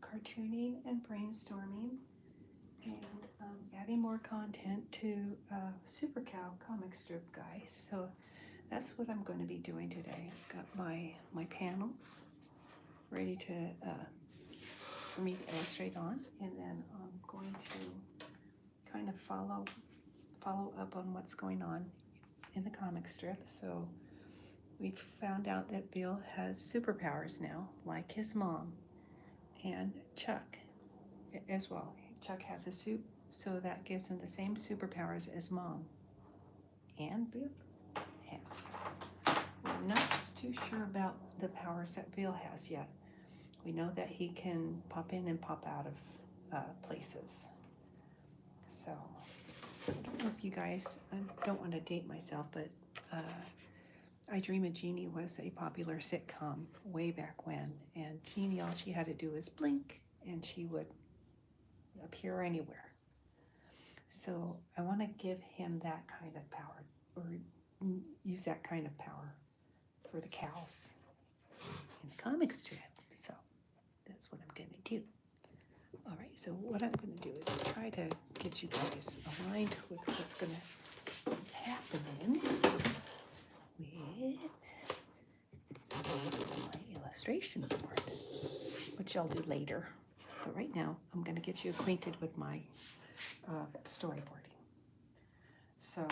cartooning and brainstorming and adding more content to Super Cow comic strip, guys. So that's what I'm going to be doing today. I've got my panels ready to for me to illustrate on, and then I'm going to kind of follow up on what's going on in the comic strip. So we found out that Bill has superpowers now, like his mom and Chuck as well. Chuck has a suit, so that gives him the same superpowers as Mom and Bill has. We're not too sure about the powers that Bill has yet. We know that he can pop in and pop out of places. So I don't know if you guys, I don't want to date myself, but I Dream of Jeannie was a popular sitcom way back when, and Jeannie, all she had to do was blink and she would appear anywhere. So I want to give him that kind of power, or use that kind of power for the cows in the comic strip. So that's what I'm going to do. All right, so what I'm going to do is try to get you guys aligned with what's going to be happening with my illustration board, which I'll do later. But right now, I'm going to get you acquainted with my storyboarding. So,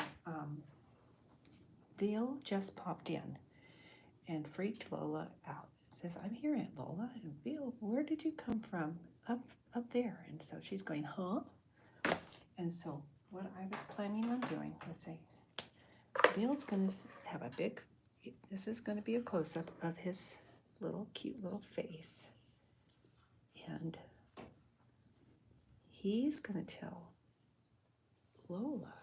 Bill just popped in and freaked Lola out. Says, "I'm here, Aunt Lola." And Bill, "Where did you come from? Up there." And so she's going, "Huh?" And so what I was planning on doing was say, Bill's going to have a big, this is going to be a close-up of his cute little face. And he's going to tell Lola,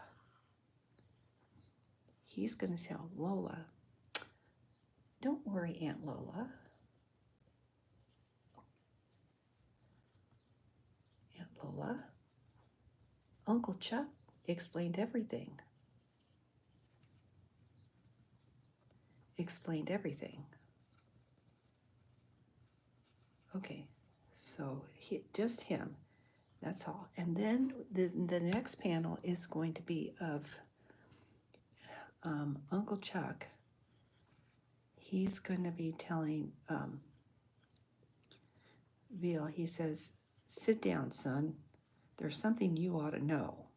"Don't worry, Aunt Lola. Aunt Lola, Uncle Chuck explained everything. Okay, so just him. That's all. And then the next panel is going to be of Uncle Chuck. He's going to be telling Bill, he says, "Sit down, son. There's something you ought to know."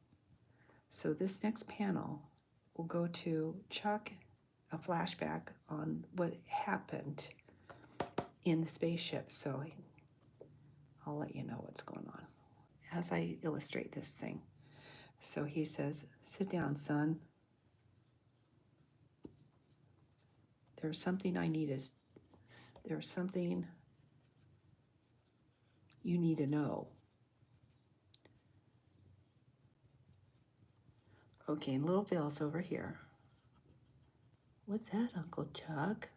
So this next panel will go to Chuck, a flashback on what happened in the spaceship. So I'll let you know what's going on as I illustrate this thing. So he says, "Sit down, son. There's something you need to know." Okay, and little Bill's over here. "What's that, Uncle Chuck?"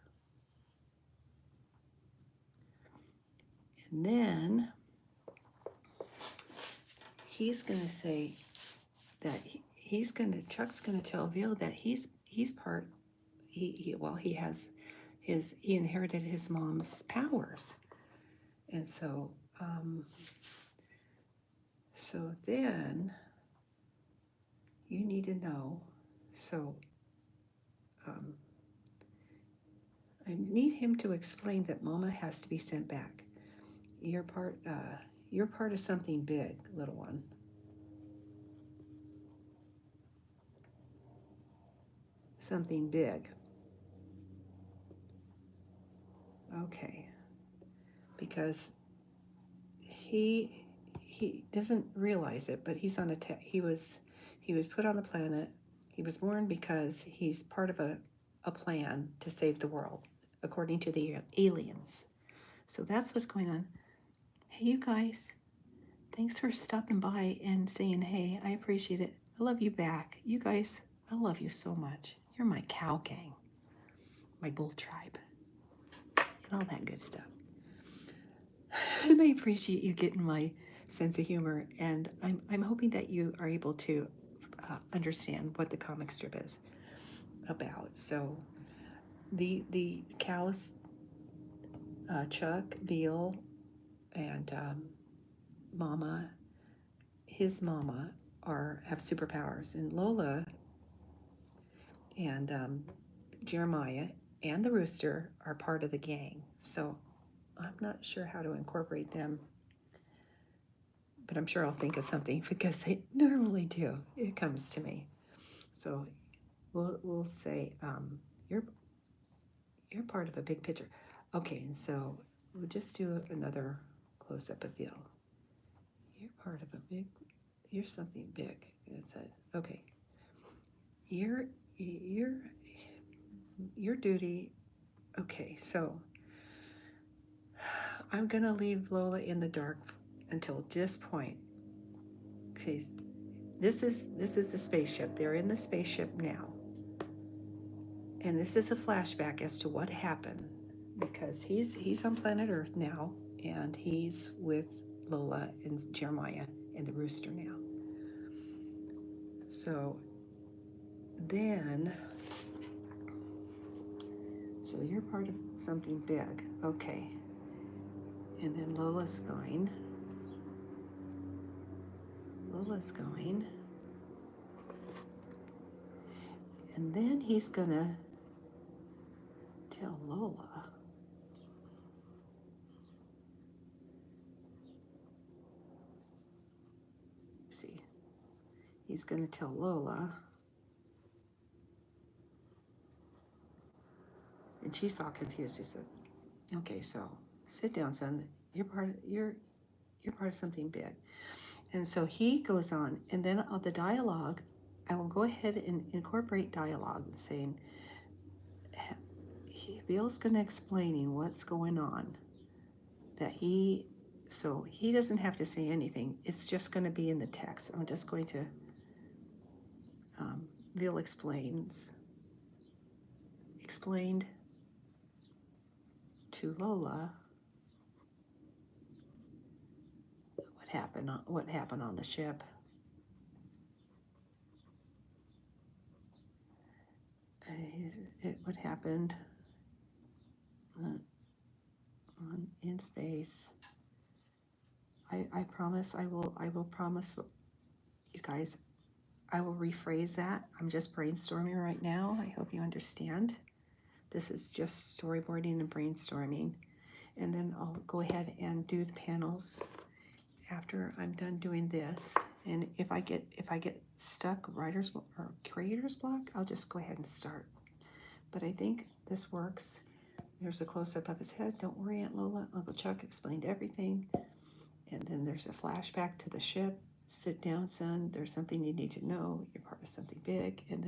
And then he's going to say that Chuck's going to tell Bill that he inherited his mom's powers. And so then you need to know. So I need him to explain that Mama has to be sent back. You're part of something big, little one. Something big. Okay. Because he doesn't realize it, but he's on he was put on the planet. He was born because he's part of a plan to save the world, according to the aliens. So that's what's going on. Hey, you guys, thanks for stopping by and saying hey. I appreciate it. I love you back. You guys, I love you so much. You're my cow gang, my bull tribe, and all that good stuff. And I appreciate you getting my sense of humor, and I'm hoping that you are able to understand what the comic strip is about. So the cows, Chuck, Bill, and Mama, his mama, have superpowers, and Lola and Jeremiah and the rooster are part of the gang. So I'm not sure how to incorporate them, but I'm sure I'll think of something because I normally do. It comes to me. So we'll say you're part of a big picture. Okay, and so we'll just do another close up of Bill. You're part of a big. You're something big. It's a okay. Your duty. Okay, so I'm gonna leave Lola in the dark until this point. Okay, this is the spaceship. They're in the spaceship now, and this is a flashback as to what happened because he's on planet Earth now, and he's with Lola and Jeremiah and the rooster now. So then, so you're part of something big, okay? And then Lola's going. And then he's gonna tell Lola. See, he's gonna tell Lola. And she's all confused. She said, okay, so sit down, son. You're part of something big. And so he goes on, and then the dialogue, I will go ahead and incorporate dialogue saying, Bill's going to explaining what's going on. So he doesn't have to say anything. It's just going to be in the text. I'm just going to, Bill explained to Lola what happened on the ship. What happened in space. I promise I will promise you guys I will rephrase that. I'm just brainstorming right now. I hope you understand. This is just storyboarding and brainstorming. And then I'll go ahead and do the panels after I'm done doing this. And if I get stuck writer's or creator's block, I'll just go ahead and start. But I think this works. There's a close-up of his head. Don't worry, Aunt Lola. Uncle Chuck explained everything. And then there's a flashback to the ship. Sit down, son. There's something you need to know. You're part of something big. And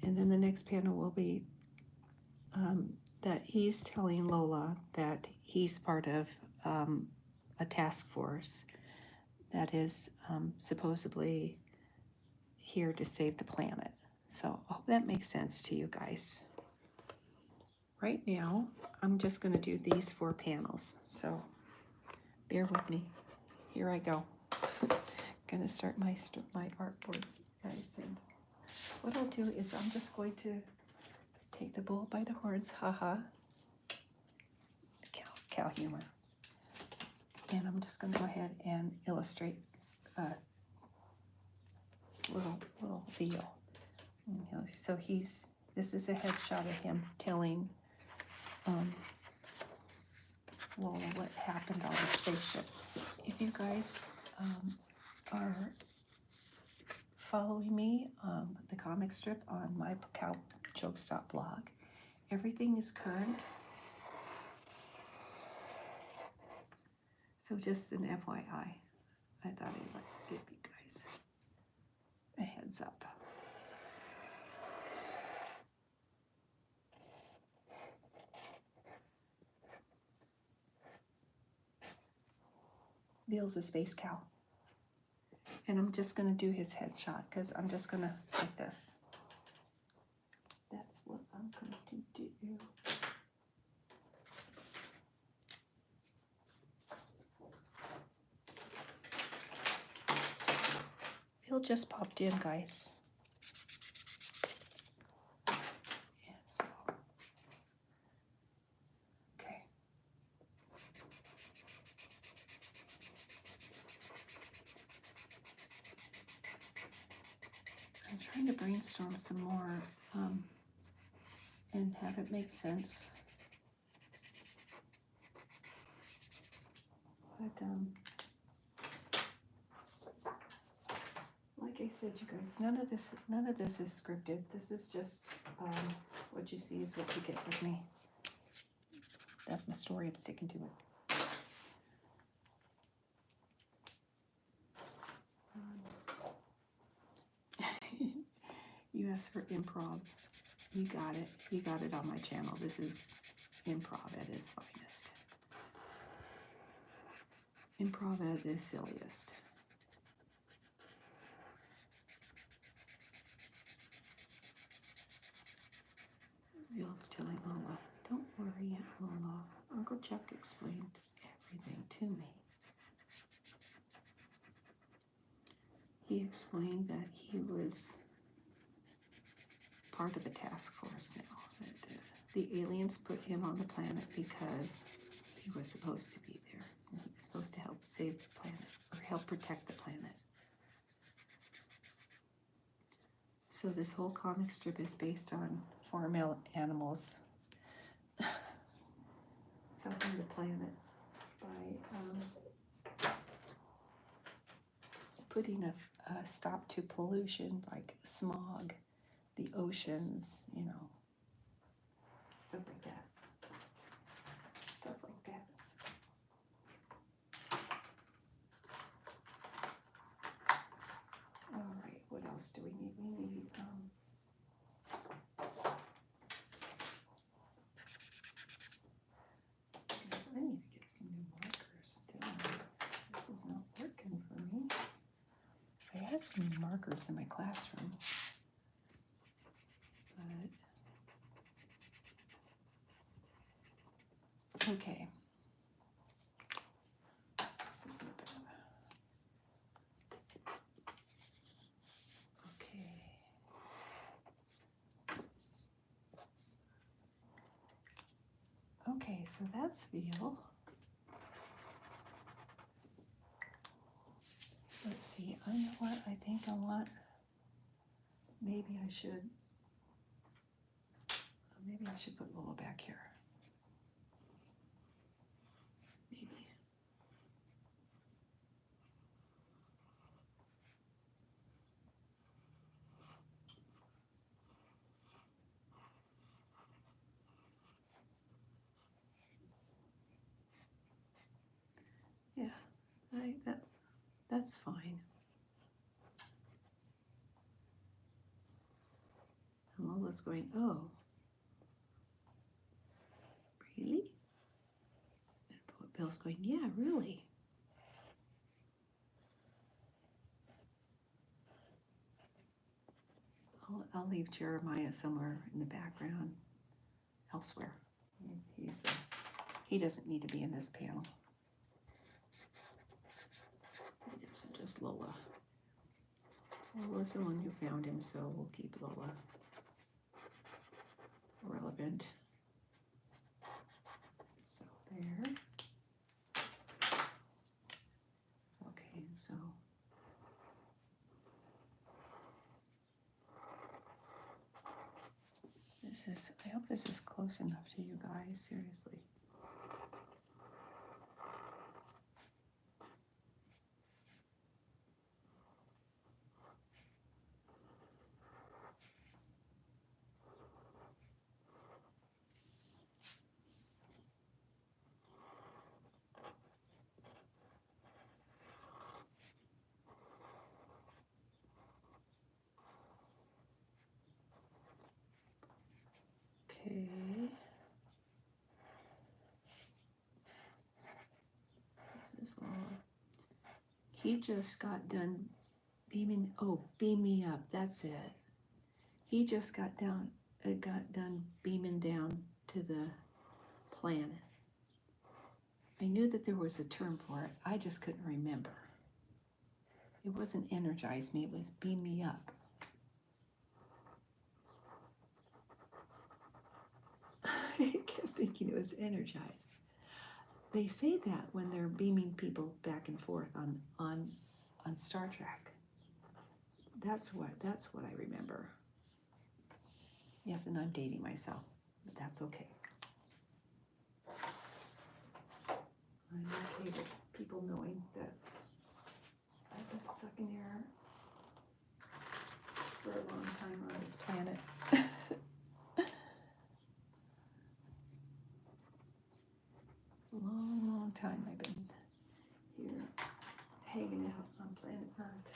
then the next panel will be that he's telling Lola that he's part of a task force that is supposedly here to save the planet. So I hope that makes sense to you guys. Right now, I'm just going to do these 4 panels. So bear with me. Here I go. Going to start my artboards, guys. And what I'll do is I'm just going to take the bull by the horns, haha. Cow humor. And I'm just going to go ahead and illustrate a little video. So this is a headshot of him telling Lola what happened on the spaceship. If you guys are following me, the comic strip on my Cow Chokestop blog, everything is current. So just an FYI, I thought I'd like to give you guys a heads up. Bill's a space cow. And I'm just going to do his headshot because I'm just going to like this. That's what I'm going to do. Bill just popped in, guys. And so, okay. I'm trying to brainstorm some more and have it make sense. But like I said, you guys, none of this is scripted. This is just what you see is what you get with me. That's my story. I'm sticking to it. You asked for improv. You got it. You got it on my channel. This is improv at its finest. Improv at its silliest. Bill's telling Lola, "Don't worry, Aunt Lola. Uncle Chuck explained everything to me." He explained that he was part of a task force now. That the aliens put him on the planet because he was supposed to be there. And he was supposed to help save the planet, or help protect the planet. So this whole comic strip is based on farm animals helping the planet by putting a stop to pollution like smog, the oceans, you know, stuff like that. Stuff like that. All right, what else do we need? We need I need to get some new markers. This is not working for me. I had some new markers in my classroom, but okay. Okay, so that's feel. Let's see, I know what I think I want. Maybe I should put Lola back here. Maybe. Yeah, that's fine. And Lola's going, "Oh, really?" And Bill's going, "Yeah, really." I'll leave Jeremiah somewhere in the background, elsewhere. He doesn't need to be in this panel. He doesn't, just Lola. Lola's the one who found him, so we'll keep Lola relevant. So there. Okay, so I hope this is close enough to you guys, seriously. Okay. This is Lola. He just got done beaming. Oh, beam me up. That's it. He just got done beaming down to the planet. I knew that there was a term for it. I just couldn't remember. It wasn't energize me. It was beam me up. I kept thinking it was energize. They say that when they're beaming people back and forth on Star Trek. That's what I remember. Yes, and I'm dating myself, but that's okay. I'm okay with people knowing that I've been sucking air for a long time on this planet. Long time I've been here hanging out on planet Earth.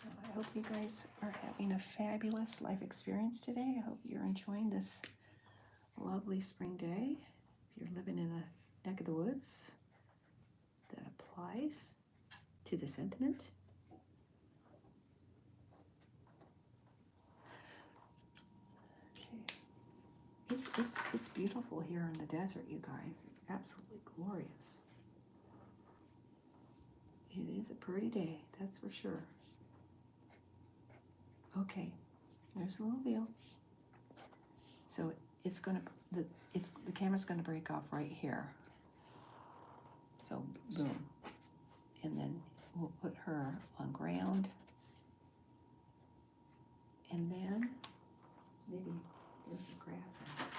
So I hope you guys are having a fabulous life experience today. I hope you're enjoying this lovely spring day. If you're living in a neck of the woods, that applies to the sentiment. Okay. It's beautiful here in the desert, you guys. Absolutely glorious. It is a pretty day, that's for sure. Okay, there's a little wheel. So it's gonna the camera's gonna break off right here. So boom, and then we'll put her on ground, and then maybe there's some grass in it.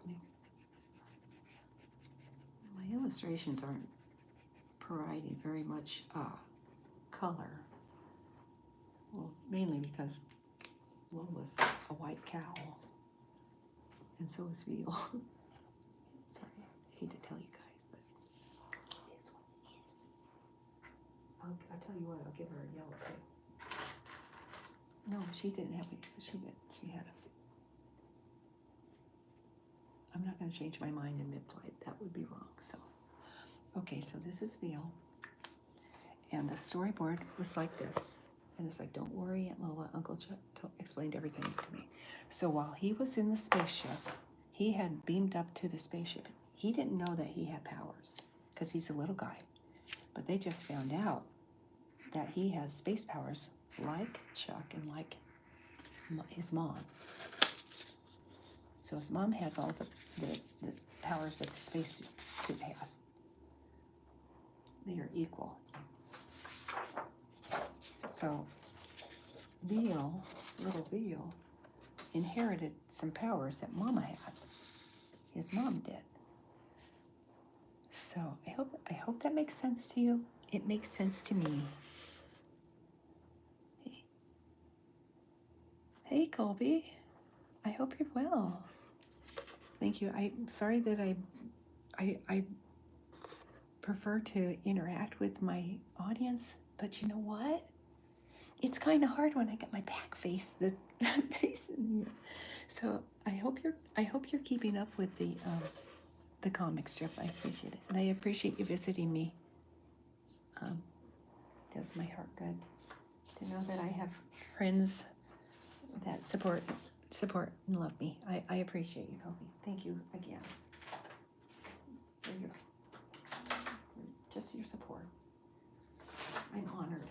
Here, my illustrations aren't providing very much color. Well, mainly because Lola's a white cow, and so is Veal. Sorry, I hate to tell you guys, but it is what it is. I'll tell you what, I'll give her a yellow tape. No, she didn't have any. She had a. I'm not going to change my mind in mid-flight. That would be wrong. So, okay, so this is Veal, and the storyboard was like this. And it's like, don't worry, Aunt Lola, Uncle Chuck explained everything to me. So while he was in the spaceship, he had beamed up to the spaceship. He didn't know that he had powers because he's a little guy. But they just found out that he has space powers like Chuck and like his mom. So his mom has all the powers that the space suit has. They are equal. So Veal, little Veal, inherited some powers that Mama had. His mom did. So I hope that makes sense to you. It makes sense to me. Hey Colby, I hope you're well. Thank you. I'm sorry that I prefer to interact with my audience, but you know what? It's kind of hard when I get my back face the face in here. So I hope you're keeping up with the comic strip. I appreciate it, and I appreciate you visiting me. Does my heart good to know that I have friends that support and love me. I appreciate you, Kobe. Thank you again for just your support. I'm honored.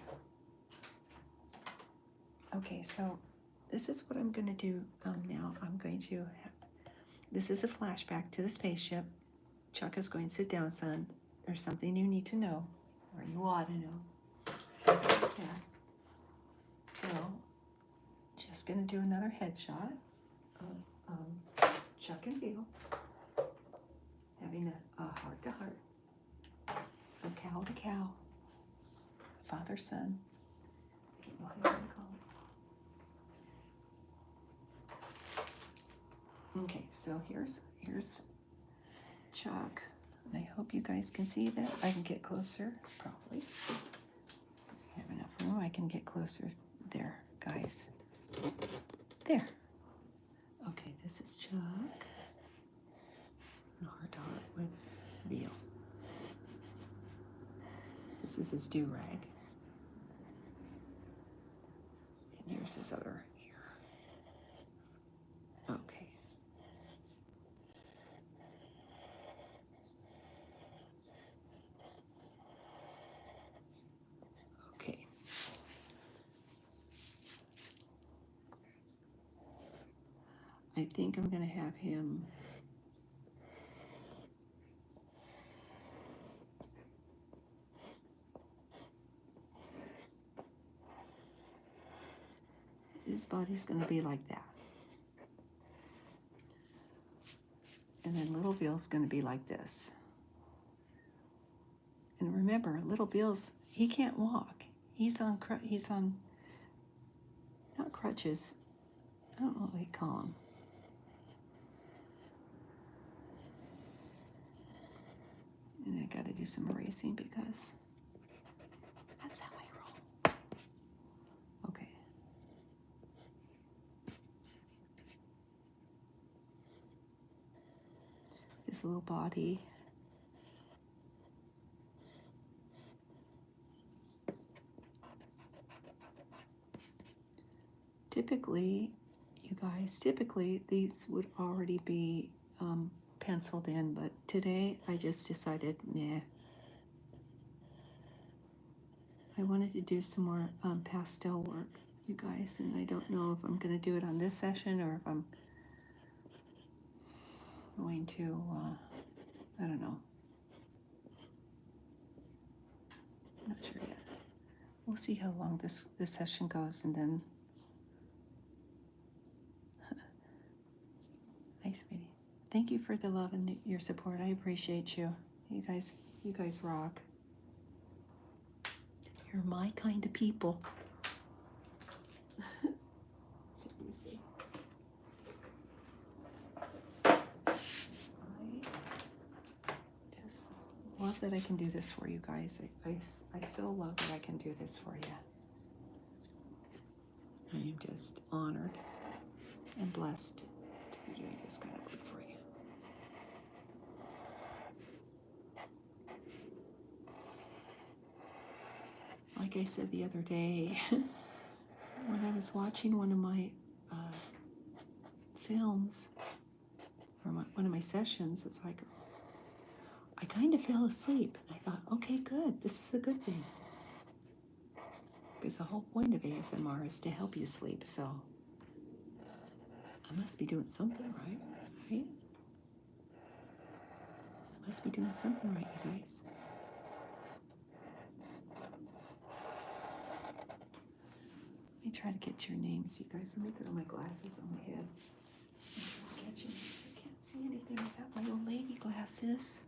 Okay, so this is what I'm going to do now. This is a flashback to the spaceship. Chuck is going to sit down, son. There's something you need to know, or you ought to know. Something like that. So, just going to do another headshot of Chuck and Veal having a heart-to-heart, a cow-to-cow, father-son. I don't know how you want to call it. Okay, so here's Chuck, and I hope you guys can see that. I can get closer, probably. I have enough room. I can get closer. There, guys. There. Okay, this is Chuck. And heart-to-heart with Veal. This is his do-rag. And here's his other ear. Okay. Okay. I think I'm going to have him His body's going to be like that. And then little Bill's going to be like this. And remember, little Bill's, he can't walk. He's on not crutches. I don't know what we call them. And I got to do some erasing because that's how I roll. Okay. His little body. Typically, you guys, these would already be penciled in, but today I just decided, nah. I wanted to do some more pastel work, you guys, and I don't know if I'm going to do it on this session or if I'm going to, I don't know. I'm not sure yet. We'll see how long this session goes, and then. Hi, sweetie. Thank you for the love and your support. I appreciate you. You guys rock. You're my kind of people. Seriously. I just love that I can do this for you guys. I so love that I can do this for you. I am just honored and blessed to be doing this kind of work for you. Like I said the other day, when I was watching one of my films, or one of my sessions, it's like, I kind of fell asleep. And I thought, okay, good, this is a good thing. Because the whole point of ASMR is to help you sleep, so I must be doing something right? I must be doing something right, you guys. Let me try to get your names, you guys. Let me put on my glasses on my head. I can't see anything without my old lady glasses.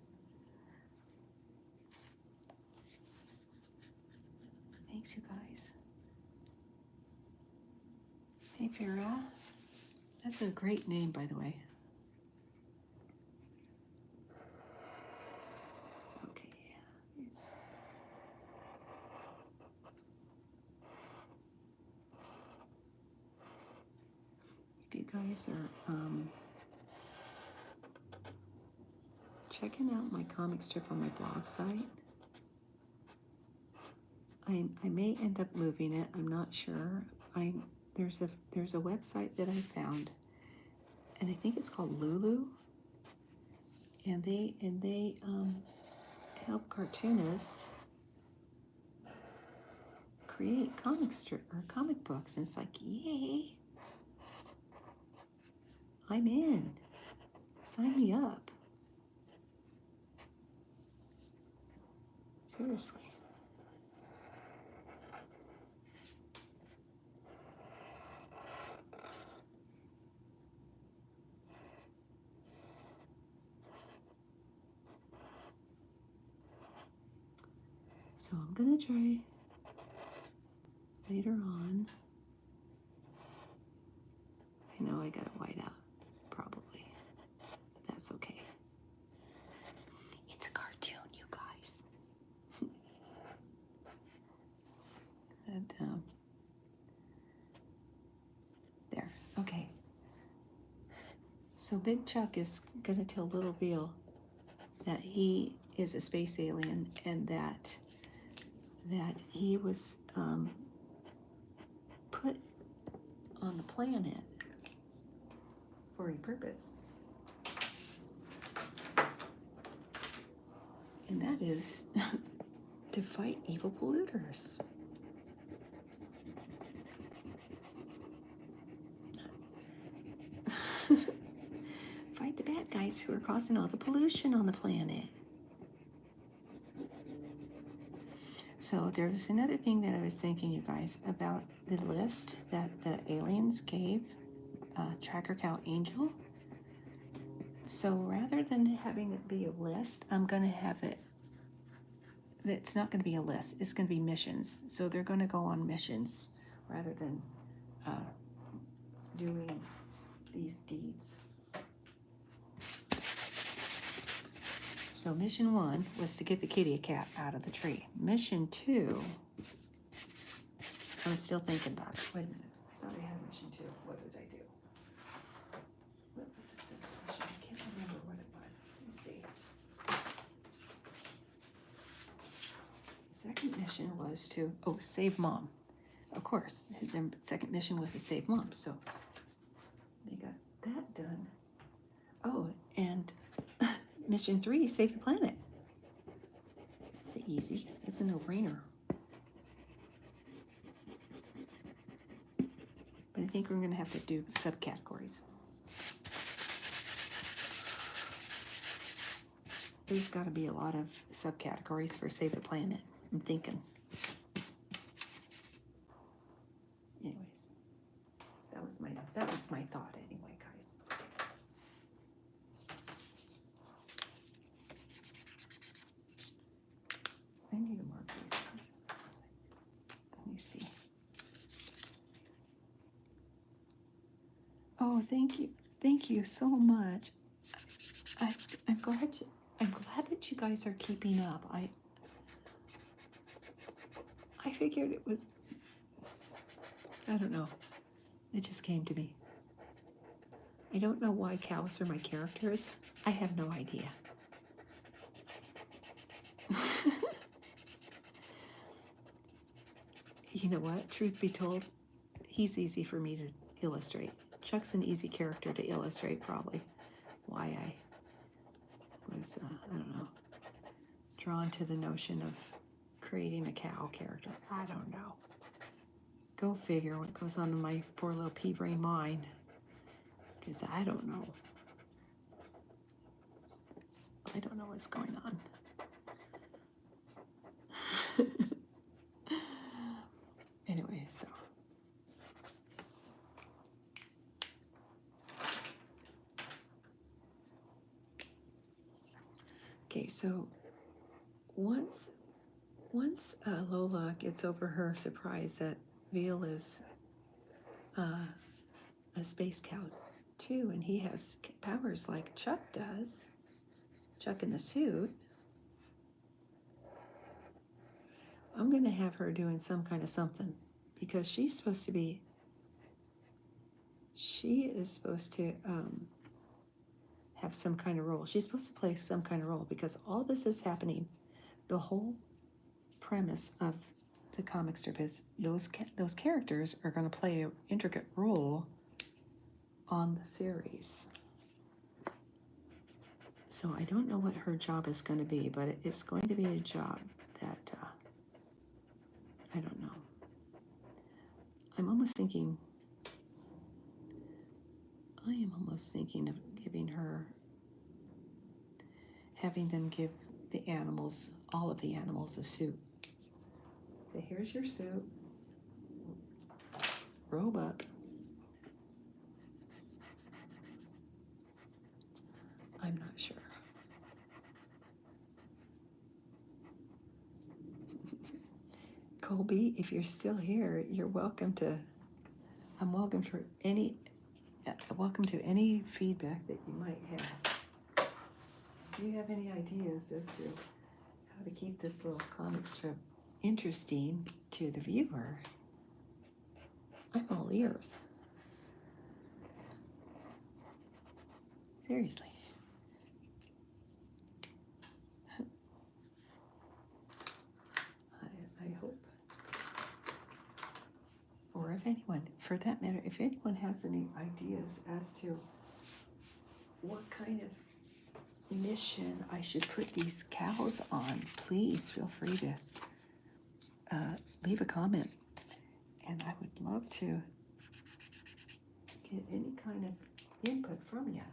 Thanks, you guys. Hey, Farah. That's a great name, by the way. Okay. If you guys are checking out my comic strip on my blog site, I may end up moving it. I'm not sure. There's a website that I found, and I think it's called Lulu, and they help cartoonists create comic books, and it's like, yay! I'm in. Sign me up. Seriously. So I'm gonna try later on. I know I got it white out, probably, but that's okay. It's a cartoon, you guys. And there, okay. So Big Chuck is gonna tell Little Bill that he is a space alien and that he was put on the planet for a purpose. And that is to fight evil polluters. Fight the bad guys who are causing all the pollution on the planet. So there's another thing that I was thinking, you guys, about the list that the aliens gave Tracker Cow Angel. So rather than having it be a list, I'm going to have it, it's not going to be a list, it's going to be missions. So they're going to go on missions rather than doing these deeds. So mission 1 was to get the kitty cat out of the tree. Mission 2, I'm still thinking about it. Wait a minute. I thought I had mission 2. What did I do? What was the second mission? I can't remember what it was. Let me see. The second mission was to, save Mom. Of course. The second mission was to save Mom. So they got that done. Oh, and mission 3, save the planet. It's easy. It's a no-brainer. But I think we're going to have to do subcategories. There's got to be a lot of subcategories for Save the Planet, I'm thinking. Anyways, that was my thought anyway, guys. I need to mark these. Let me see. Oh, thank you so much. I'm glad that you guys are keeping up. I figured it was, I don't know. It just came to me. I don't know why cows are my characters. I have no idea. You know what? Truth be told, he's easy for me to illustrate. Chuck's an easy character to illustrate, probably. Why I was, I don't know, drawn to the notion of creating a cow character. I don't know. Go figure what goes on in my poor little pea brain mind. Because I don't know. I don't know what's going on. Anyway, so. Okay, so once Lola gets over her surprise that Veal is a space cow too, and he has powers like Chuck does, Chuck in the suit, I'm going to have her doing some kind of something, because she is supposed to have some kind of role. She's supposed to play some kind of role, because all this is happening. The whole premise of the comic strip is those characters are going to play an intricate role on the series. So I don't know what her job is going to be, but it's going to be a job that I don't know. I am almost thinking of having them give the animals, all of the animals, a suit. So here's your suit. Robe up. I'm not sure. Colby, if you're still here, you're welcome to. I'm welcome to any feedback that you might have. Do you have any ideas as to how to keep this little comic strip interesting to the viewer? I'm all ears. Seriously. I hope. Or if anyone, for that matter, if anyone has any ideas as to what kind of mission I should put these cows on, please feel free to leave a comment. And I would love to get any kind of input from you.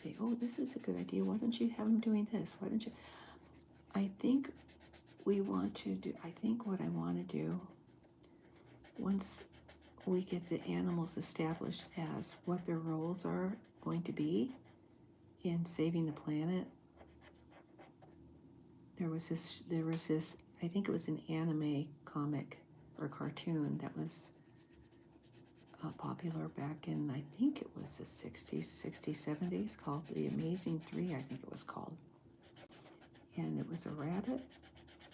say, oh, this is a good idea. Why don't you have them doing this? Why don't you? I think we want to do, I think what I want to do, once we get the animals established as what their roles are going to be in saving the planet, there was this, I think it was an anime comic or cartoon that was popular back in, I think it was the 60s, 70s, called The Amazing Three, I think it was called. And it was a rabbit,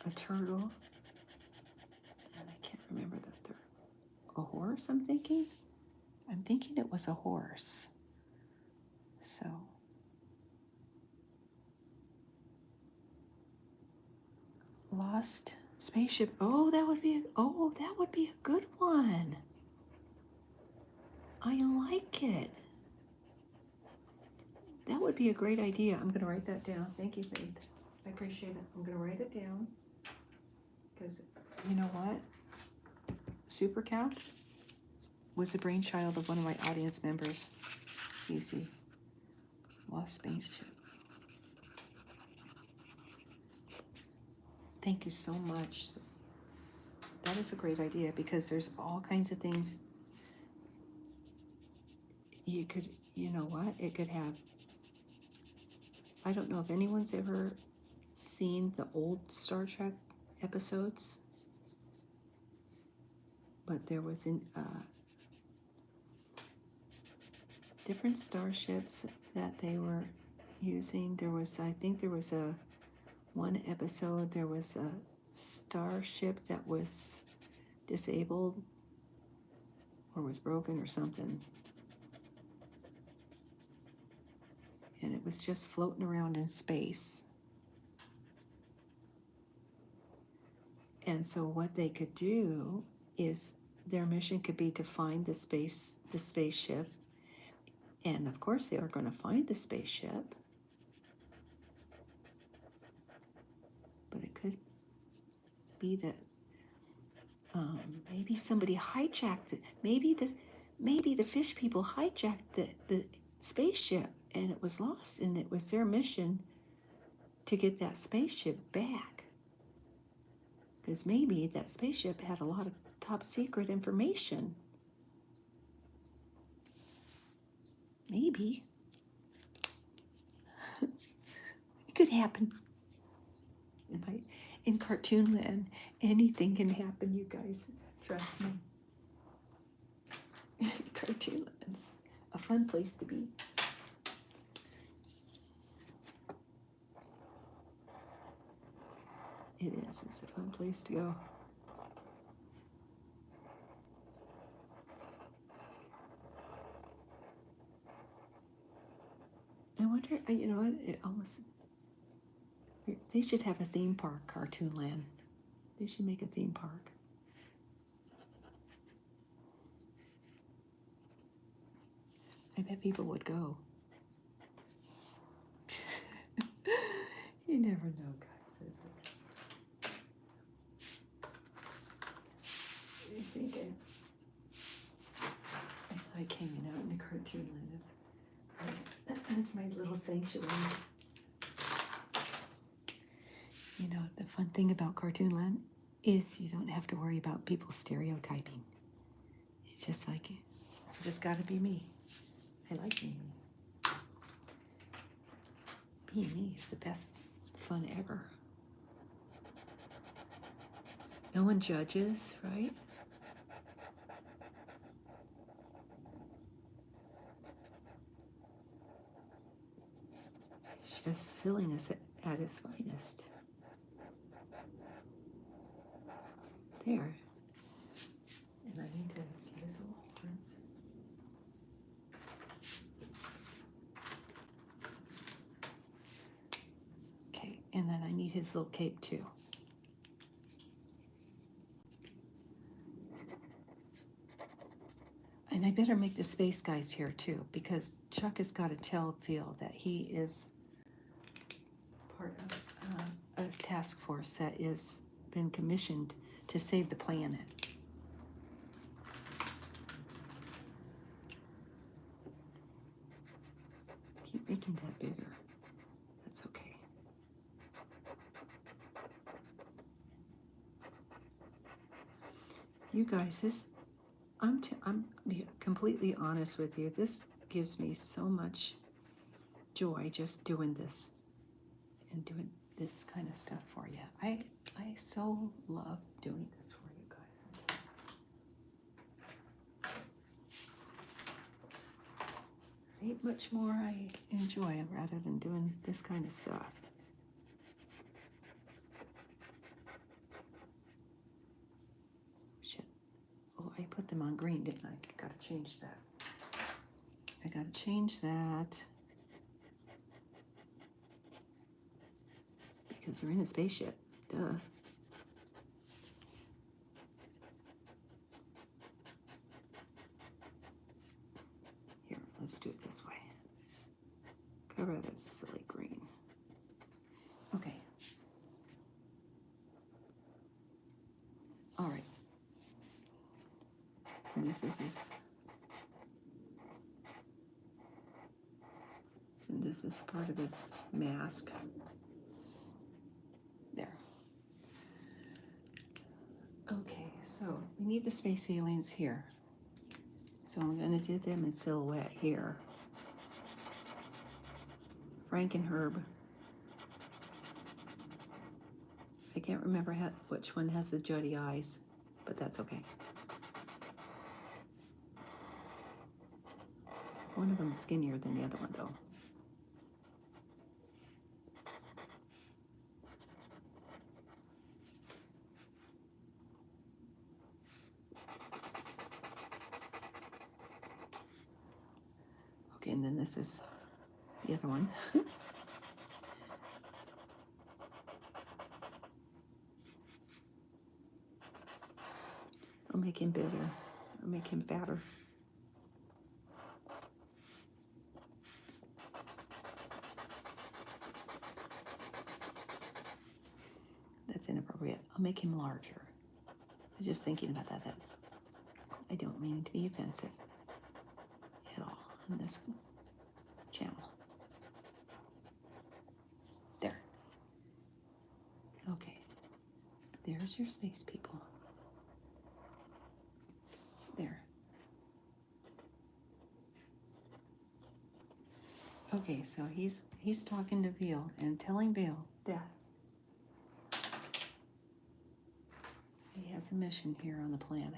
a turtle, and I can't remember the third. A horse, I'm thinking? I'm thinking it was a horse. So, lost spaceship. Oh, that would be a good one. I like it. That would be a great idea. I'm going to write that down. Thank you, Faith. I appreciate it. I'm going to write it down. Because, you know what? Super Cow was the brainchild of one of my audience members, Cece. Lost spaceship. Thank you so much. That is a great idea, because there's all kinds of things you could, you know what? It could have, I don't know if anyone's ever seen the old Star Trek episodes, but there was different starships that they were using. There was, I think there was one episode, there was a starship that was disabled or was broken or something. And it was just floating around in space. And so what they could do is their mission could be to find the spaceship. And of course they are going to find the spaceship. But it could be that maybe somebody hijacked it. Maybe the fish people hijacked the spaceship and it was lost, and it was their mission to get that spaceship back. Because maybe that spaceship had a lot of top secret information. Maybe. It could happen. In cartoon land, anything can happen, you guys. Trust me. Cartoon land's a fun place to be. It is. It's a fun place to go. I wonder, you know what, it almost, they should have a theme park, Cartoon Land. They should make a theme park. I bet people would go. You never know, guys, is it? I think I like hanging out in the Cartoon Land. That's my little sanctuary. You know, the fun thing about Cartoon Land is you don't have to worry about people stereotyping. It's just like, I just gotta be me. I like being me. Being me is the best fun ever. No one judges, right? It's just silliness at its finest. There. And I need to get his little horns. Okay, and then I need his little cape too. And I better make the space guys here too, because Chuck has got to feel that he is part of a task force that is been commissioned to save the planet. making that bigger. That's okay. You guys, I'm being completely honest with you. This gives me so much joy just doing this and doing this kind of stuff for you. I so love doing this for you guys. Ain't much more I enjoy rather than doing this kind of stuff. Shit. Oh, I put them on green, didn't I? Gotta change that. I gotta change that. Because they're in a spaceship. Duh. Here, let's do it this way. Cover this silly green. Okay. All right. And this is his. And this is part of his mask. There. Okay, so we need the space aliens here. So I'm going to do them in silhouette here. Frank and Herb. I can't remember which one has the juddy eyes, but that's okay. One of them is skinnier than the other one, though. Okay, and then this is the other one. I'll make him bigger. I'll make him fatter. That's inappropriate. I'll make him larger. I was just thinking about that. I don't mean to be offensive at all on this channel. There. Okay. There's your space people. There. Okay, so he's talking to Veal and telling Veal that he has a mission here on the planet.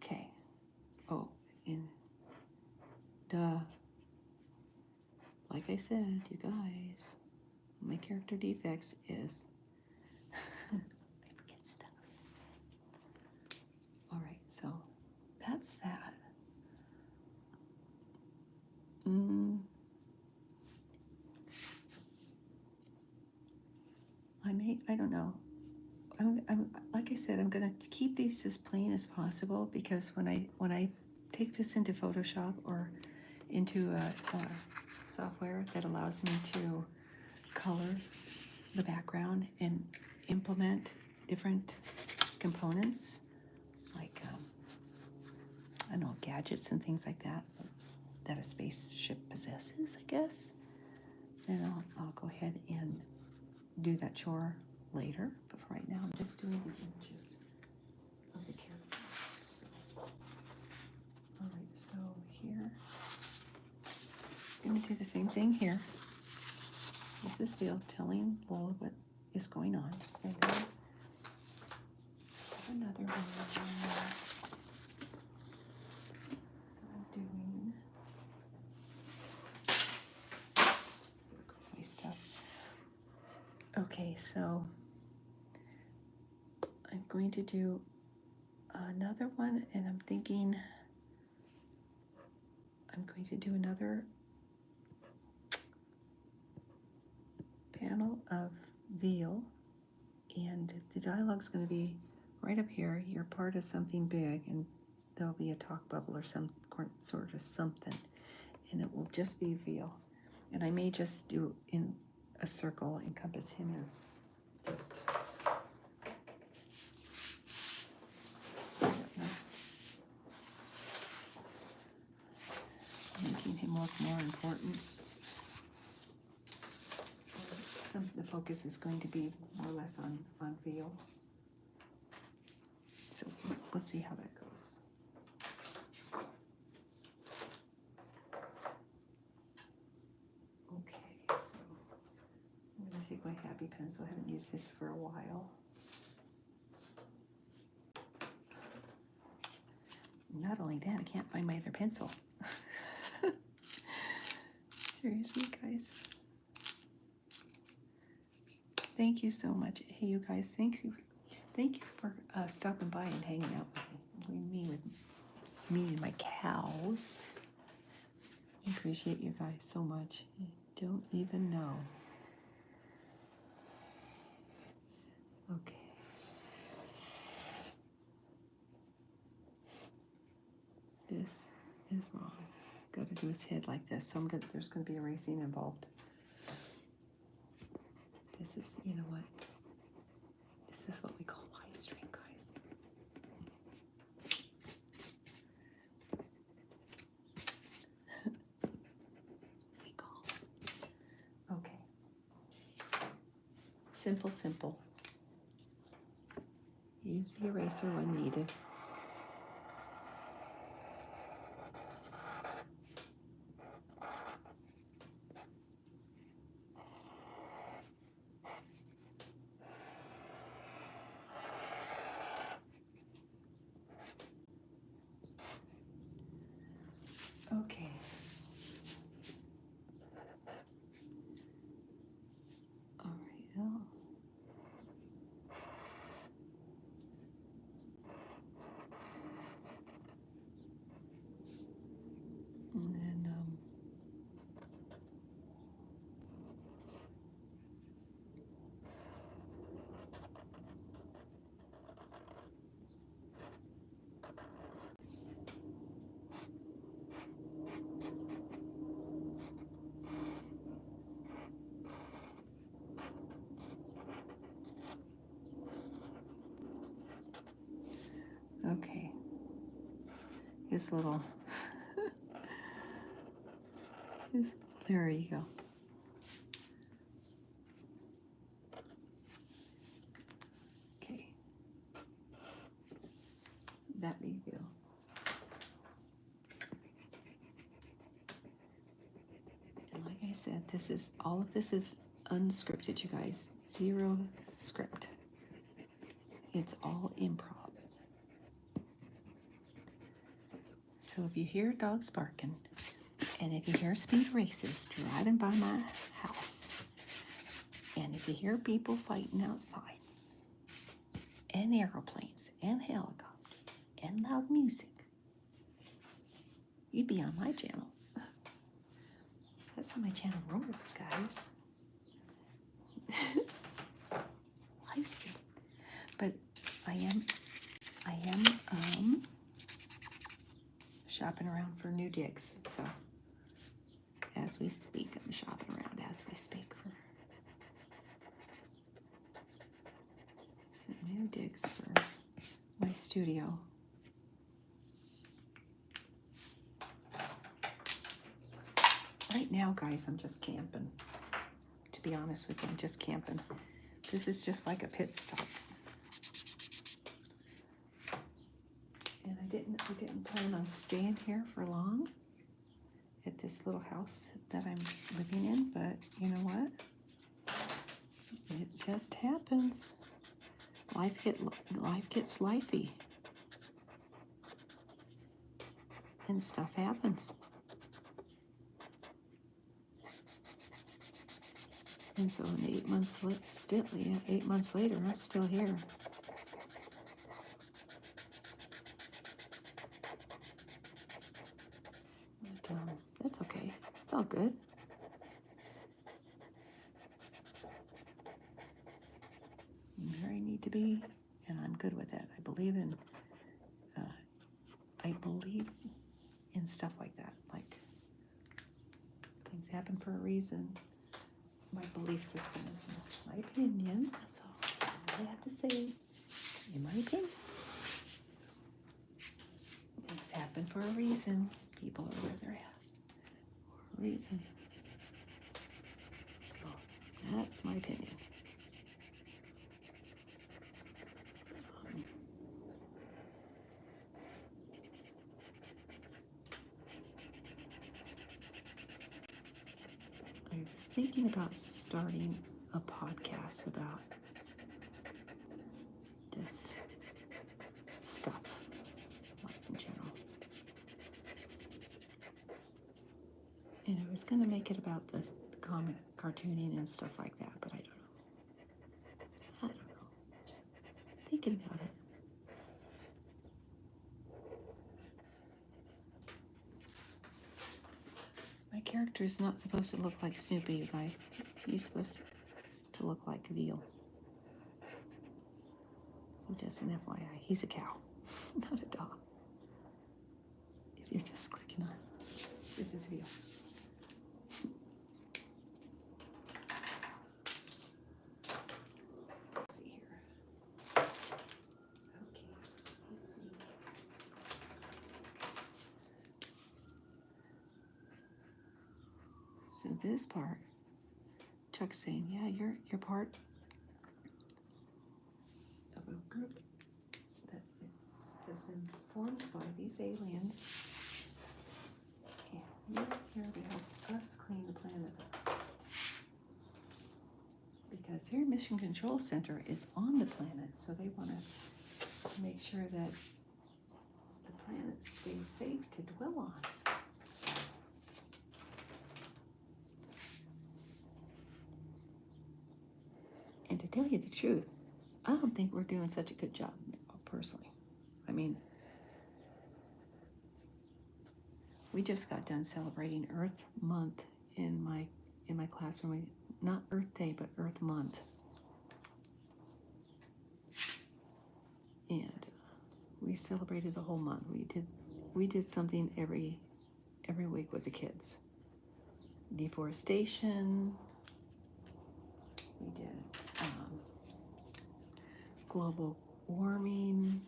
Okay. Oh, and duh. Like I said, you guys, my character defects is I forget stuff. All right, so that's that. I don't know. I'm like I said, I'm gonna keep these as plain as possible because when I take this into Photoshop or into a software that allows me to color the background and implement different components, like I don't know, gadgets and things like that a spaceship possesses, I guess. Then I'll go ahead and do that chore later. But for right now, I'm just doing the images of the characters. All right, so here, I'm going to do the same thing here. This is Veal telling Lola what is going on. And then another one. I'm doing. Circles my stuff. Okay, so I'm going to do another one, and I'm thinking I'm going to do another panel of Veal, and the dialogue's going to be right up here. You're part of something big, and there'll be a talk bubble or some sort of something, and it will just be Veal. And I may just do in a circle encompass him as just focus is going to be more or less on veal. So we'll see how that goes. Okay, so I'm going to take my Happy Pencil. I haven't used this for a while. Not only that, I can't find my other pencil. Seriously, guys. Thank you so much. Hey, you guys, thank you for stopping by and hanging out with me and my cows. I appreciate you guys so much. You don't even know. Okay. This is wrong. Got to do his head like this. So there's going to be erasing involved. This is, you know what? This is what we call live stream, guys. We call. Okay. Simple, simple. Use the eraser when needed. Okay. All right. Oh. And then okay. His little, there you go. Okay. That reveal. And like I said, all of this is unscripted, you guys. Zero script. It's all improv. So if you hear dogs barking, and if you hear speed racers driving by my house, and if you hear people fighting outside, and aeroplanes, and helicopters, and loud music, you'd be on my channel. That's how my channel rolls, guys. Live stream. But I am shopping around for new digs. So as we speak, I'm shopping around as we speak for some new digs for my studio. Right now, guys, I'm just camping. To be honest with you, I'm just camping. This is just like a pit stop. And I didn't plan on staying here for long at this little house that I'm living in, but you know what? It just happens. Life gets lifey. And stuff happens. And so 8 months later, I'm still here. But that's okay. It's all good. I'm where I need to be, and I'm good with that. I believe in stuff like that. Like, things happen for a reason. My belief system is my opinion. That's all I have to say. In my opinion, things happen for a reason. People are where they're at for a reason. So that's my opinion. thinking about starting a podcast about just stuff, like in general. And I was going to make it about the comic cartooning and stuff like that, but I don't know. I don't know. Thinking about it. My character is not supposed to look like Snoopy, you guys. He's supposed to look like veal. So just an FYI, he's a cow, not a dog. If you're just clicking on it, this is veal. Let's see here. Okay, let's see. So this part, Chuck's saying, yeah, you're part of a group that has been formed by these aliens. And you're here to help us clean the planet up. Because their mission control center is on the planet, so they want to make sure that the planet stays safe to dwell on. And to tell you the truth, I don't think we're doing such a good job, personally. I mean, we just got done celebrating Earth Month in my classroom. Not Earth Day, but Earth Month. And we celebrated the whole month. We did something every week with the kids. Deforestation. We did global warming,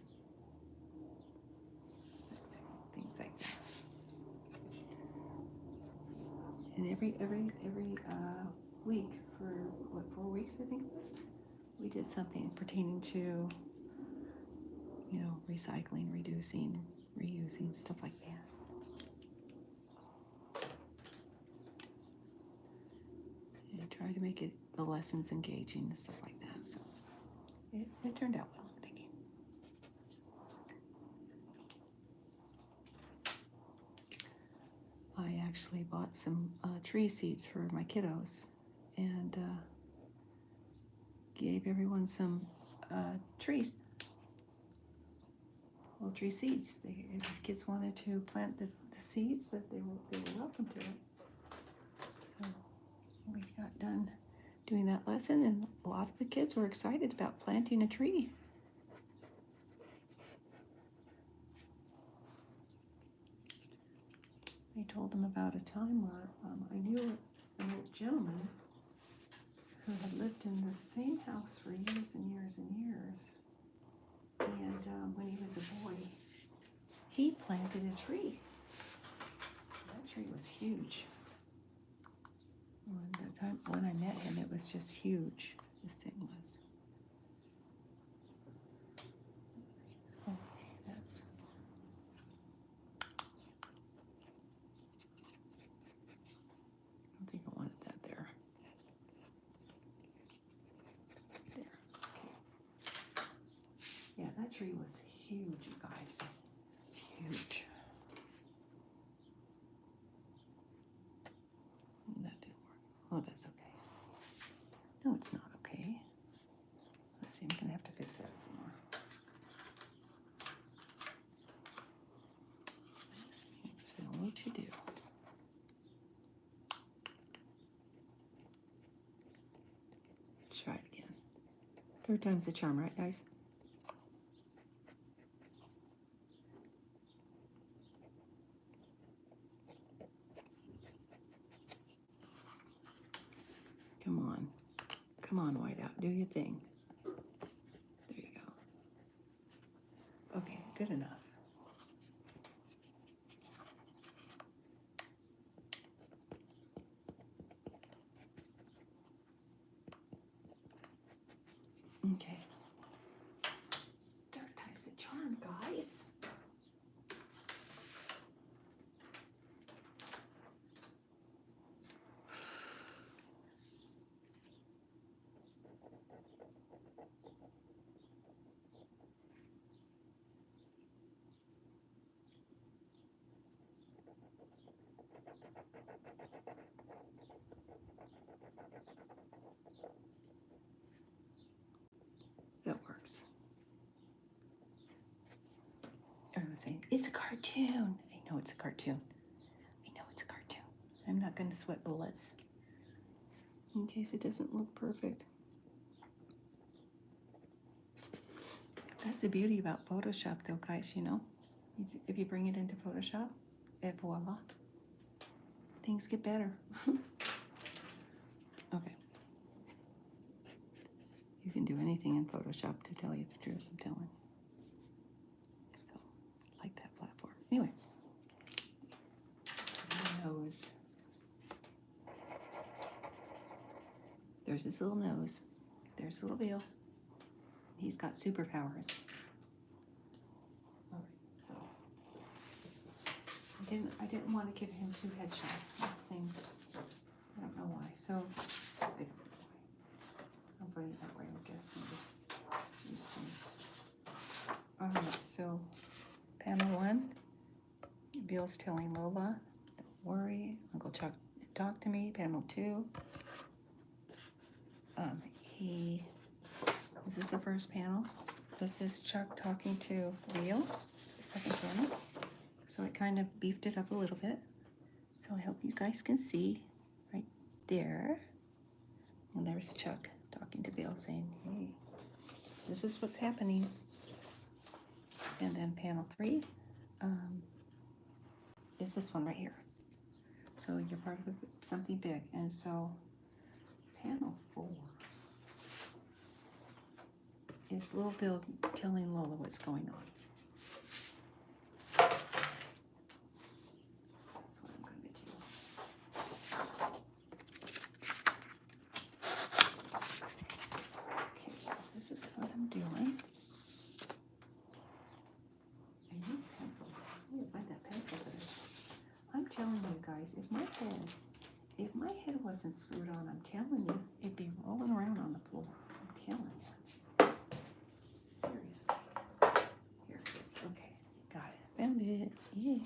things like that. And every week for 4 weeks, I think it was, we did something pertaining to, recycling, reducing, reusing, stuff like that. And try to make the lessons engaging and stuff like that. So it turned out well, I'm thinking. I actually bought some tree seeds for my kiddos and gave everyone some trees. Little tree seeds. If the kids wanted to plant the seeds, that they were welcome to it. So we got done doing that lesson, and a lot of the kids were excited about planting a tree. I told them about a time where I knew an old gentleman who had lived in the same house for years and years and years. And when he was a boy, he planted a tree. That tree was huge. When I met him, it was just huge. This thing was. Okay, that's. I don't think I wanted that there. There. Okay. Yeah, that tree was huge, you guys. It's huge. That didn't work. Oh, that's okay. No, it's not okay. Let's see, I'm gonna have to fix that some more. This makes Phil, what'd you do? Let's try it again. Third time's the charm, right, guys? Come on. Come on, Whiteout. Do your thing. There you go. Okay, good enough. Okay. Third time's the charm, guys. was saying, it's a cartoon. I know it's a cartoon. I know it's a cartoon. I'm not going to sweat bullets in case it doesn't look perfect. That's the beauty about Photoshop though, guys, you know. If you bring it into Photoshop, et voila, things get better. Okay. You can do anything in Photoshop, to tell you the truth, I'm telling you. So, I like that platform. Anyway. Nose. There's his little nose. There's little Bill. He's got superpowers. All right, so I didn't want to give him 2 headshots. I don't know why. So I don't know why. I'll put it that way, I guess. Maybe. Let's see. All right, so panel 1. Bill's telling Lola, "Don't worry, Uncle Chuck talk to me." Panel 2. This is the first panel. This is Chuck talking to Leo, the second panel. So I kind of beefed it up a little bit. So I hope you guys can see right there. And there's Chuck talking to Bill saying, hey, this is what's happening. And then panel 3 is this one right here. So you're part of something big. And so panel 4 is little Bill telling Lola what's going on. That's what I'm going to do. Okay, so this is what I'm doing. I need a pencil. I need to find that pencil there. I'm telling you guys, if my head wasn't screwed on, I'm telling you, it'd be rolling around on the floor. I'm telling you. Seriously. Here it is. Okay. Got it. Found it. Yay.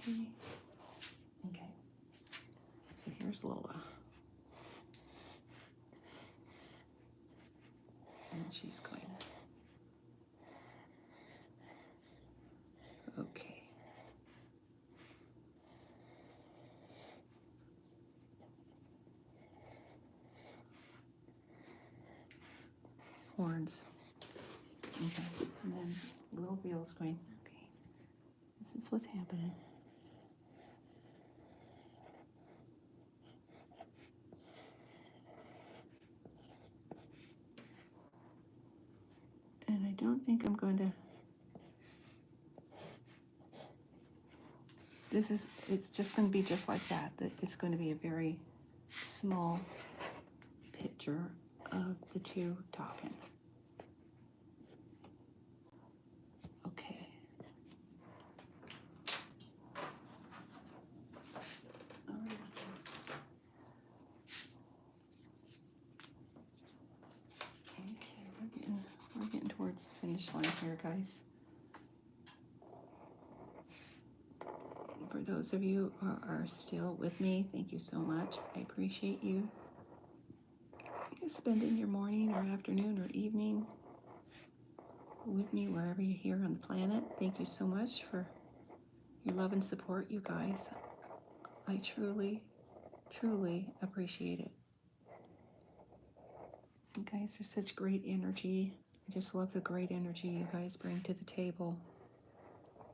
Okay. So here's Lola. And she's going. Okay. Horns. Okay, and then little Bill's going, okay, this is what's happening. And I don't think I'm going to, it's just going to be just like that. It's going to be a very small picture of the two talking. Okay. All right. Okay, we're getting towards the finish line here, guys. For those of you who are still with me, thank you so much. I appreciate you spending your morning or afternoon or evening with me wherever you're here on the planet. Thank you so much for your love and support, you guys. I truly, truly appreciate it. You guys are such great energy. I just love the great energy you guys bring to the table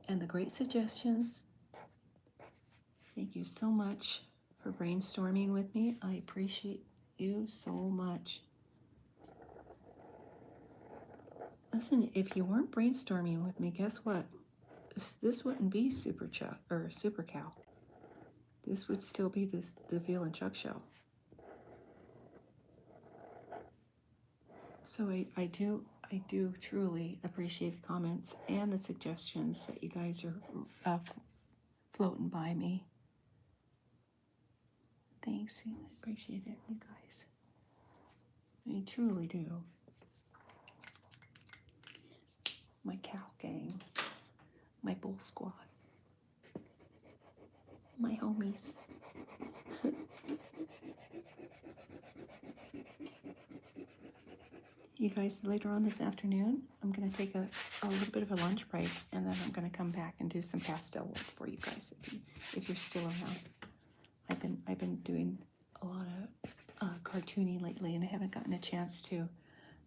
and the great suggestions. Thank you so much for brainstorming with me. I appreciate you so much. Listen, if you weren't brainstorming with me, guess what? This wouldn't be Super Chuck or Super Cow. This would still be the Veal and Chuck show. So I do truly appreciate the comments and the suggestions that you guys are floating by me. Thanks, I appreciate it, you guys. I truly do. My cow gang, my bull squad, my homies. You guys, later on this afternoon, I'm going to take a little bit of a lunch break, and then I'm going to come back and do some pastel work for you guys if you're still around. I've been doing a lot of cartooning lately, and I haven't gotten a chance to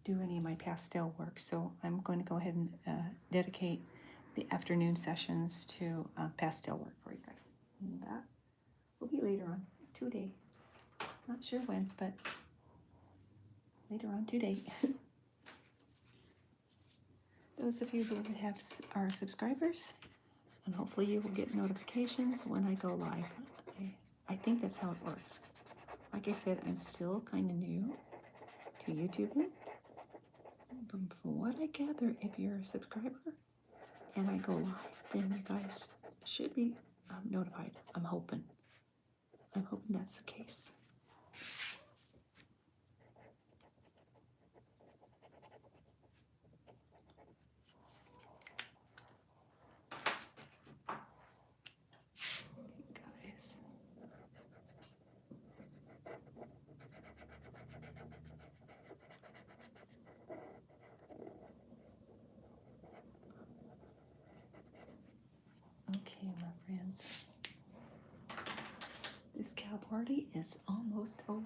do any of my pastel work, so I'm going to go ahead and dedicate the afternoon sessions to pastel work for you guys. And that will be later on today. Not sure when, but later on today. Those of you who are subscribers, and hopefully you will get notifications when I go live. I think that's how it works. Like I said, I'm still kind of new to YouTubing. But from what I gather, if you're a subscriber and I go live, then you guys should be notified. I'm hoping that's the case. Guys. Okay, my friends. This cow party is almost over.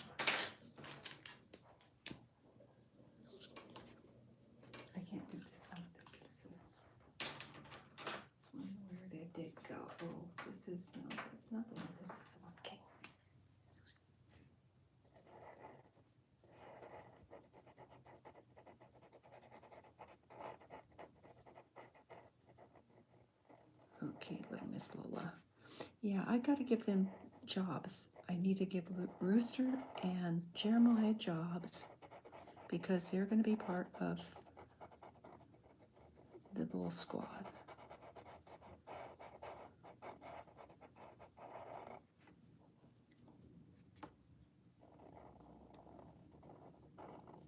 I can't do this one. This one, where did it go? Oh, this is, no, it's not the one. This is the one. Okay. Okay, little Miss Lola. Yeah, I got to give them jobs. I need to give Rooster and Jeremiah jobs because they're going to be part of the Bull Squad.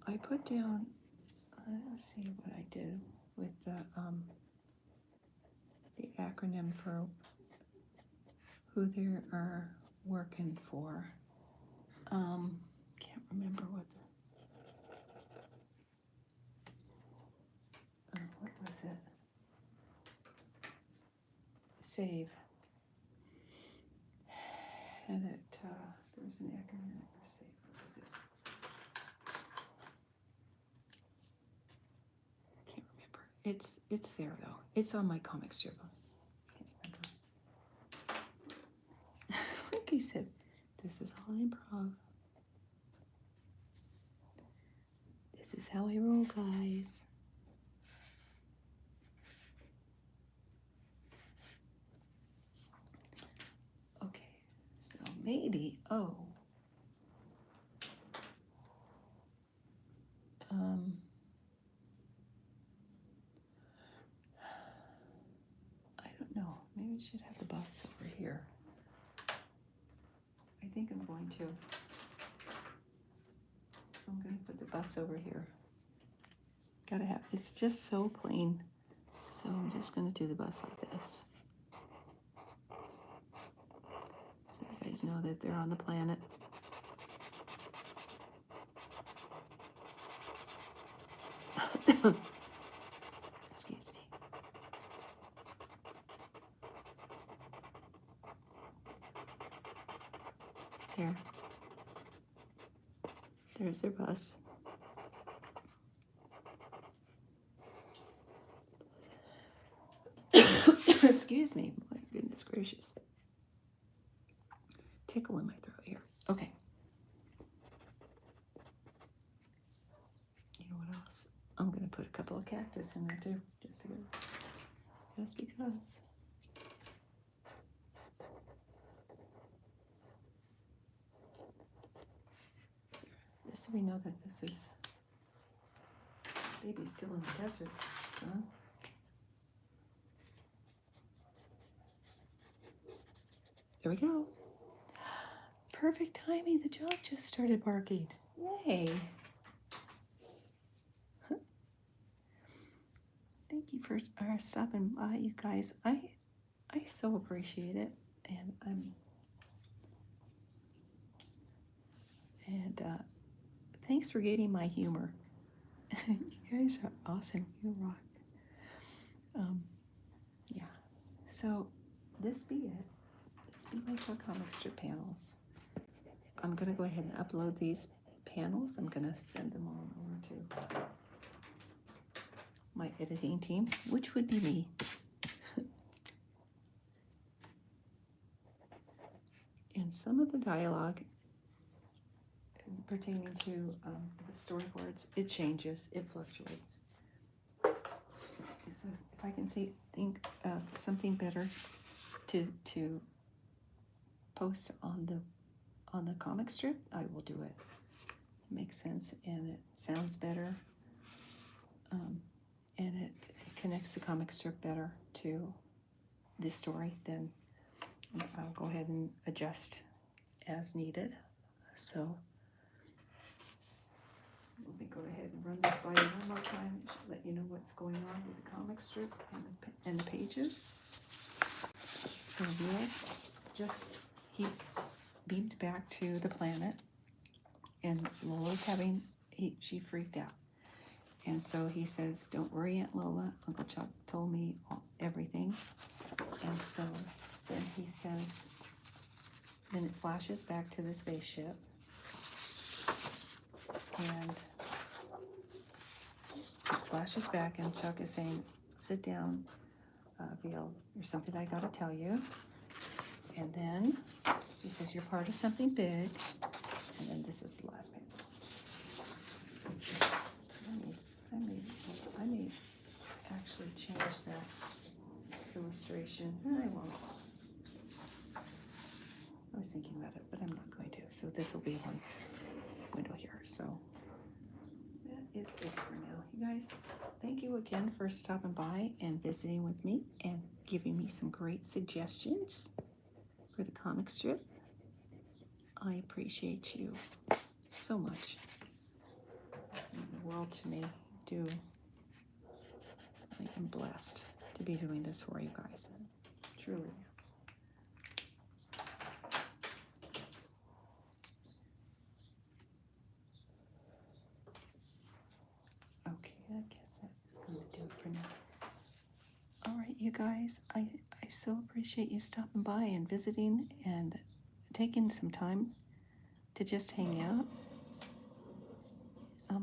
I put down, let's see what I did with the acronym for who they are working for. Can't remember what was it? Save. And there was an acronym for save. What was it? Can't remember. It's there though. It's on my comic strip. Can't remember. Like I said, this is all improv. This is how I roll, guys. Okay, so maybe, I don't know. Maybe we should have the bus over here. I think I'm going to put the bus over here. Gotta have, it's just so plain. So I'm just gonna do the bus like this. So you guys know that they're on the planet. Excuse me. There. There's their bus. Excuse me. My goodness gracious. Tickle in my throat here. Okay. You know what else? I'm going to put a couple of cactus in there too. Just because. Just so we know that this is baby's still in the desert, so. There we go. Perfect timing. The dog just started barking. Yay. Thank you for stopping by, you guys. I so appreciate it, and thanks for getting my humor. You guys are awesome. You rock. Yeah. So this be it. This be my four comic strip panels. I'm gonna go ahead and upload these panels. I'm gonna send them all over to my editing team, which would be me. And some of the dialogue pertaining to the storyboards, it changes, it fluctuates. It says if I can think of something better to post on the comic strip, I will do it. It makes sense and it sounds better, and it connects the comic strip better to the story. Then I'll go ahead and adjust as needed. So let me go ahead and run this by you one more time, let you know what's going on with the comic strip and the pages. So he beamed back to the planet, and Lola's she freaked out. And so he says, "Don't worry, Aunt Lola. Uncle Chuck told me everything." And so then he says, then it flashes back to the spaceship. And it flashes back, and Chuck is saying, "Sit down, Veal. There's something I gotta tell you." And then he says, "You're part of something big." And then this is the last page. I may actually change that illustration. I won't. I was thinking about it, but I'm not going to. So this will be one window here. So that is it for now. You guys, thank you again for stopping by and visiting with me and giving me some great suggestions for the comic strip. I appreciate you so much. It's meant the world to me. I am blessed to be doing this for you guys. Truly. Okay, I guess that's going to do it for now. All right, you guys, I so appreciate you stopping by and visiting and taking some time to just hang out.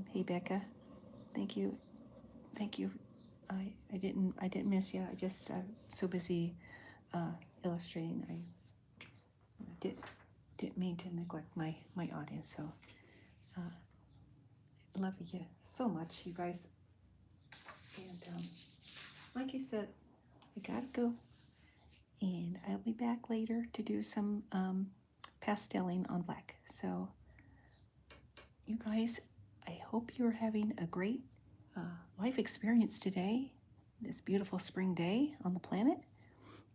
Hey Becca, thank you. I didn't miss you. I just so busy illustrating. I didn't mean to neglect my audience. So love you so much, you guys. And like I said, I gotta go, and I'll be back later to do some pasteling on black. So you guys, I hope you're having a great life experience today, this beautiful spring day on the planet.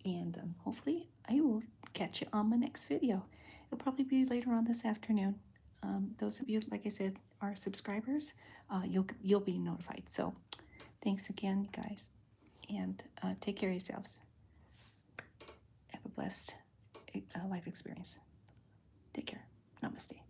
And hopefully I will catch you on my next video. It'll probably be later on this afternoon. Those of you, like I said, are subscribers, you'll be notified. So thanks again, guys, and take care of yourselves. Have a blessed life experience. Take care. Namaste.